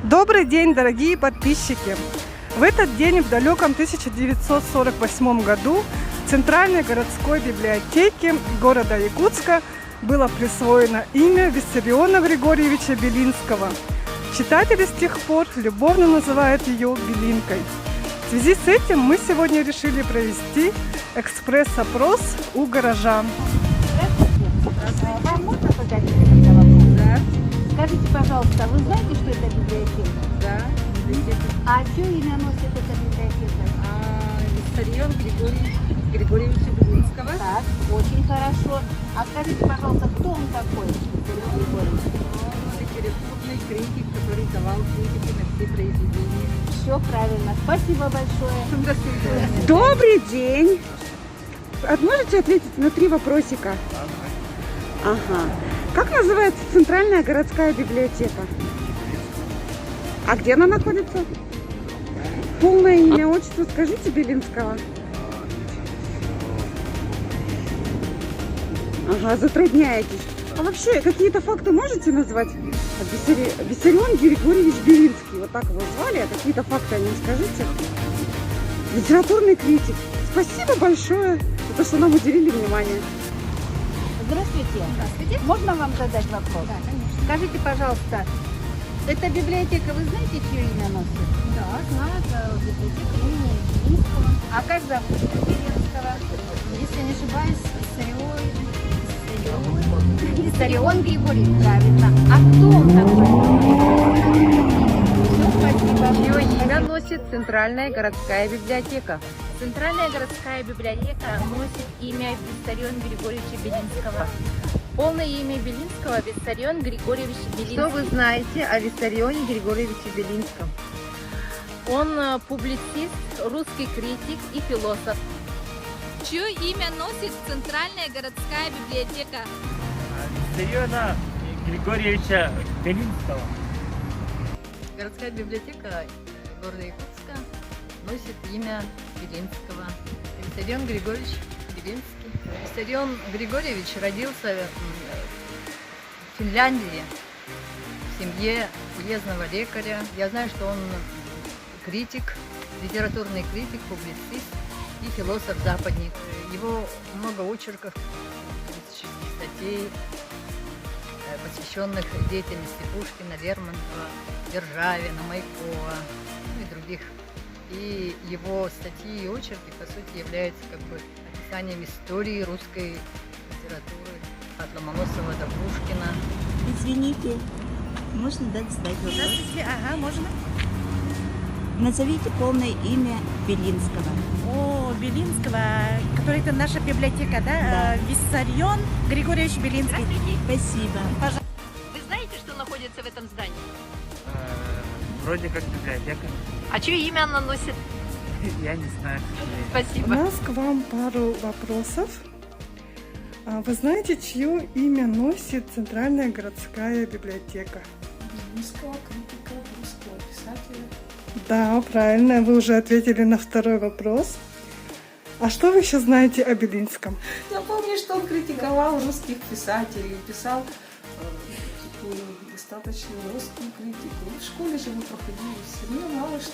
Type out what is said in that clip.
Добрый день, дорогие подписчики! В этот день, в далеком 1948 году, Центральной городской библиотеке города Якутска было присвоено имя Виссариона Григорьевича Белинского. Читатели с тех пор любовно называют ее Белинкой. В связи с этим мы сегодня решили провести экспресс-опрос у горожан. Вам можно задать несколько вопросов? Да. Скажите, пожалуйста, вы знаете, что это библиотека? Да, библиотека. А чье имя носит эта библиотека? Виссарион Григорьевича Белинского. Так, очень хорошо. А скажите, пожалуйста, кто он такой? Виссарион Григорьевич? Он литературный критик, который давал критику на все произведения. Все правильно. Спасибо большое. До свидания. Добрый день! Можете ответить на 3 вопросика? Ага. Как называется Центральная городская библиотека? А где она находится? Полное имя, отчество скажите Белинского. Ага, затрудняетесь. А вообще, какие-то факты можете назвать? Виссарион Григорьевич Белинский. Вот так его звали, а какие-то факты о нем скажите? Литературный критик. Спасибо большое за то, что нам уделили внимание. Здравствуйте. Здравствуйте. Можно вам задать вопрос? Да, конечно. Скажите, пожалуйста, эта библиотека, вы знаете, чье имя носит? Да, знаю, библиотека имени Белинского. А как зовут Белинского? Если не ошибаюсь, Виссарион Григорьевич. Правильно. А кто он такой? Все, спасибо. Чье имя носит Центральная городская библиотека? Центральная городская библиотека носит имя Виссарион Григорьевича Белинского. Полное имя Белинского Виссарион Григорьевич Белинский. Что вы знаете о Виссарионе Григорьевиче Белинском? Он публицист, русский критик и философ. Чье имя носит Центральная городская библиотека? Виссариона Григорьевича Белинского. городская библиотека города Якутска носит имя Белинского. Виссарион Григорьевич Белинский. Виссарион Григорьевич родился в Финляндии в семье уездного лекаря. Я знаю, что он критик, литературный критик, публицист и философ-западник. Его много очерков, статей, посвященных деятельности Пушкина, Лермонтова, Державина, Майкова, ну и других. И его статьи и очерки, по сути, являются как бы описанием истории русской литературы от Ломоносова до Пушкина. Извините, можно задать вопрос? Здравствуйте, ага, можно. Назовите полное имя Белинского. О, Белинского, который это наша библиотека, да? Да. Виссарион Григорьевич Белинский. Спасибо. Вы знаете, что находится в этом здании? Вроде как библиотека. А чье имя она носит? Я не знаю. У Спасибо. нас к вам пару вопросов. Вы знаете, чье имя носит Центральная городская библиотека? Белинского, критика, русского писателя. Да, правильно, вы уже ответили на второй вопрос. А что вы еще знаете о Белинском? Я помню, что он критиковал русских писателей, писал такую достаточно русскую критику. В школе же мы проходили все, ну, мало что.